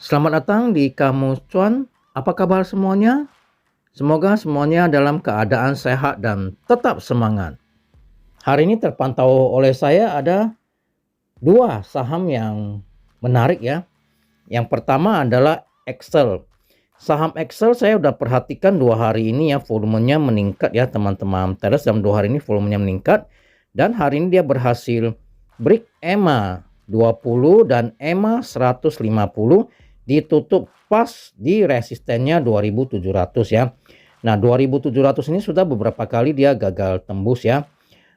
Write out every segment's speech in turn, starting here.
Selamat datang di Kamus Cuan. Apa kabar semuanya? Semoga semuanya dalam keadaan sehat dan tetap semangat. Hari ini terpantau oleh saya ada dua saham yang menarik ya. Yang pertama adalah Excel. Saham Excel saya udah perhatikan 2 hari ini ya, volumenya meningkat ya teman-teman. Terus dalam 2 hari ini volumenya meningkat. Dan hari ini dia berhasil break EMA 20 dan EMA 150, ditutup pas di resistennya 2700 ya. Nah 2700 ini sudah beberapa kali dia gagal tembus ya.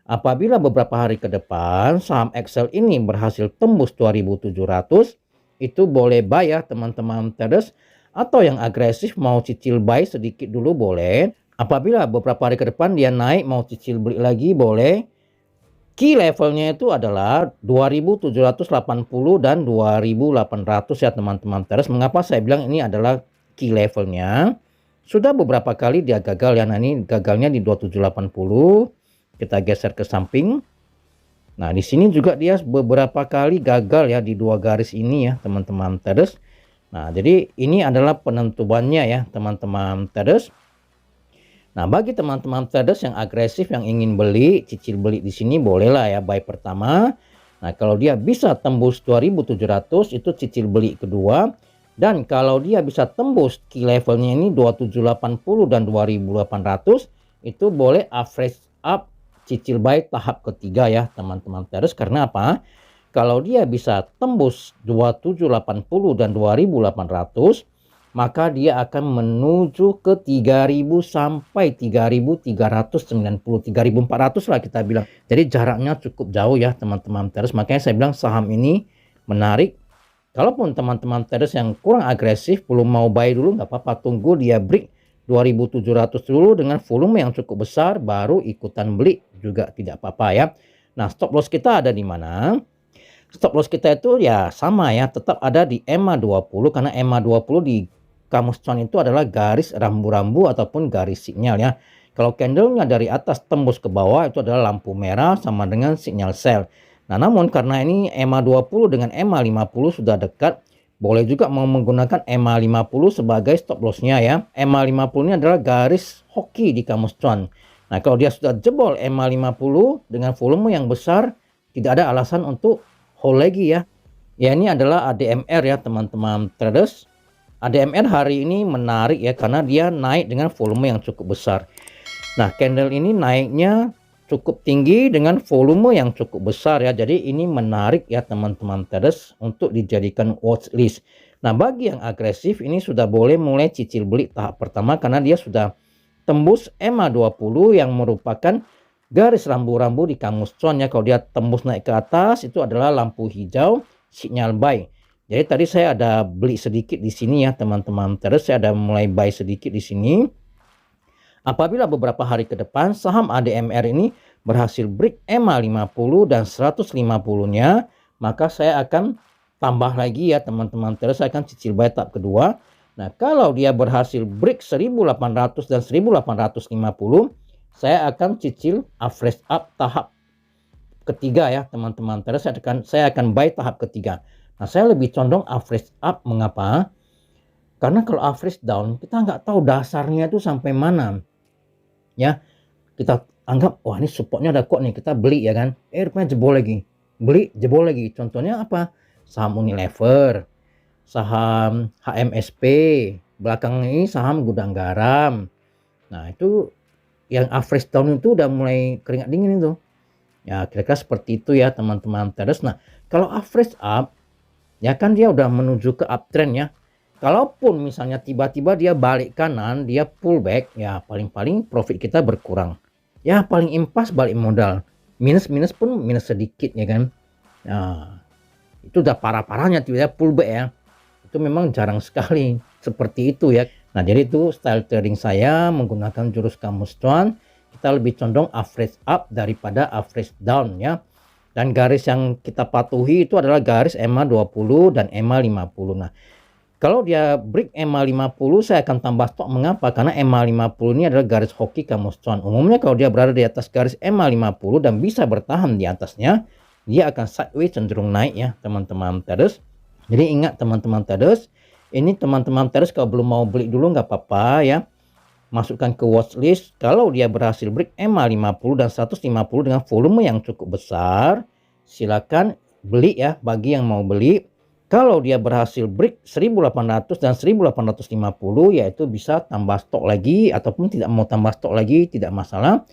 Apabila beberapa hari ke depan saham Excel ini berhasil tembus 2700, itu boleh buy ya teman-teman traders, atau yang agresif mau cicil buy sedikit dulu boleh. Apabila beberapa hari ke depan dia naik mau cicil beli lagi boleh. Key levelnya itu adalah 2780 dan 2800 ya teman-teman traders. Mengapa saya bilang ini adalah key levelnya? Sudah beberapa kali dia gagal ya. Nah ini gagalnya di 2780. Kita geser ke samping. Nah di sini juga dia beberapa kali gagal ya di 2 garis ini ya teman-teman traders. Nah jadi ini adalah penentuannya ya teman-teman traders. Nah bagi teman-teman traders yang agresif yang ingin beli, cicil beli di sini bolehlah ya buy pertama. Nah kalau dia bisa tembus 2700 itu cicil beli kedua. Dan kalau dia bisa tembus key levelnya ini 2780 dan 2800, itu boleh average up cicil buy tahap ketiga ya teman-teman traders. Karena apa? Kalau dia bisa tembus 2780 dan 2800, maka dia akan menuju ke 3000 sampai 3390, 3400 lah kita bilang. Jadi jaraknya cukup jauh ya teman-teman traders. Makanya saya bilang saham ini menarik. Kalaupun teman-teman traders yang kurang agresif belum mau buy dulu, nggak apa-apa, tunggu dia break 2700 dulu dengan volume yang cukup besar baru ikutan beli juga tidak apa-apa ya. Nah stop loss kita ada di mana? Stop loss kita itu ya sama ya, tetap ada di EMA 20 karena EMA 20 di Kamus Cuan itu adalah garis rambu-rambu ataupun garis sinyal ya. Kalau candlenya dari atas tembus ke bawah itu adalah lampu merah sama dengan sinyal sell. Nah namun karena ini EMA 20 dengan EMA 50 sudah dekat, boleh juga mau menggunakan EMA 50 sebagai stop lossnya ya. EMA 50 ini adalah garis hoki di Kamus Cuan. Nah kalau dia sudah jebol EMA 50 dengan volume yang besar, tidak ada alasan untuk hold lagi ya. Ya ini adalah ADMR ya teman-teman traders. ADMR hari ini menarik ya karena dia naik dengan volume yang cukup besar. Nah candle ini naiknya cukup tinggi dengan volume yang cukup besar ya. Jadi ini menarik ya teman-teman traders untuk dijadikan watch list. Nah bagi yang agresif ini sudah boleh mulai cicil beli tahap pertama karena dia sudah tembus EMA 20 yang merupakan garis rambu-rambu di Kamus Cuan ya. Kalau dia tembus naik ke atas itu adalah lampu hijau sinyal buy. Jadi tadi saya ada beli sedikit di sini ya teman-teman. Terus saya ada mulai buy sedikit di sini. Apabila beberapa hari ke depan saham ADMR ini berhasil break EMA 50 dan 150-nya, maka saya akan tambah lagi ya teman-teman. Terus saya akan cicil buy tahap kedua. Nah kalau dia berhasil break 1800 dan 1850, saya akan cicil average up tahap ketiga ya teman-teman. Terus saya akan buy tahap ketiga. Nah saya lebih condong average up. Mengapa? Karena kalau average down kita nggak tahu dasarnya itu sampai mana ya. Kita anggap wah ini supportnya ada kok nih, kita beli ya kan, rupanya jebol lagi, beli jebol lagi. Contohnya apa? Saham Unilever, saham HMSP, belakang ini saham Gudang Garam. Nah itu yang average down itu udah mulai keringat dingin itu ya, kira-kira seperti itu ya teman-teman traders. Nah kalau average up ya kan dia udah menuju ke uptrend ya. Kalaupun misalnya tiba-tiba dia balik kanan, dia pullback, ya paling-paling profit kita berkurang. Ya paling impas balik modal. Minus-minus pun minus sedikit ya kan. Nah, itu udah parah-parahnya tiba-tiba pullback ya. Itu memang jarang sekali seperti itu ya. Nah, jadi itu style trading saya menggunakan jurus Kamus Cuan. Kita lebih condong average up daripada average down ya. Dan garis yang kita patuhi itu adalah garis EMA 20 dan EMA 50. Nah, kalau dia break EMA 50 saya akan tambah stok. Mengapa? Karena EMA 50 ini adalah garis hoki Kamus Cuan. Umumnya kalau dia berada di atas garis EMA 50 dan bisa bertahan di atasnya, dia akan sideways cenderung naik ya teman-teman traders. Jadi ingat teman-teman traders, Ini teman-teman traders kalau belum mau beli dulu nggak apa-apa ya. Masukkan ke watchlist. Kalau dia berhasil break EMA 50 dan 150 dengan volume yang cukup besar, silakan beli ya bagi yang mau beli. Kalau dia berhasil break 1800 dan 1850, yaitu bisa tambah stok lagi, ataupun tidak mau tambah stok lagi tidak masalah.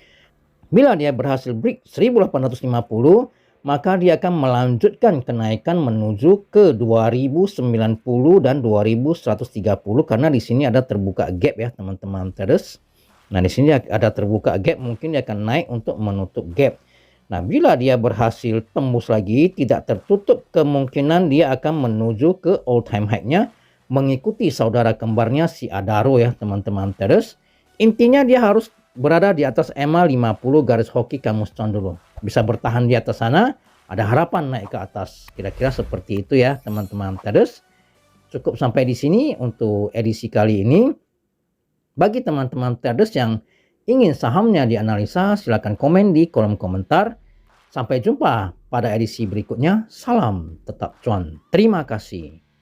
Bila dia berhasil break 1850, maka dia akan melanjutkan kenaikan menuju ke 2090 dan 2130, karena di sini ada terbuka gap ya teman-teman traders. Nah, di sini ada terbuka gap, mungkin dia akan naik untuk menutup gap. Nah, bila dia berhasil tembus lagi, tidak tertutup kemungkinan dia akan menuju ke all time high-nya, mengikuti saudara kembarnya si Adaro ya teman-teman traders. Intinya dia harus berada di atas EMA 50 garis hoki Camus-Chon dulu. Bisa bertahan di atas sana, ada harapan naik ke atas. Kira-kira seperti itu ya teman-teman traders. Cukup sampai di sini untuk edisi kali ini. Bagi teman-teman traders yang ingin sahamnya dianalisa, silakan komen di kolom komentar. Sampai jumpa pada edisi berikutnya. Salam tetap cuan. Terima kasih.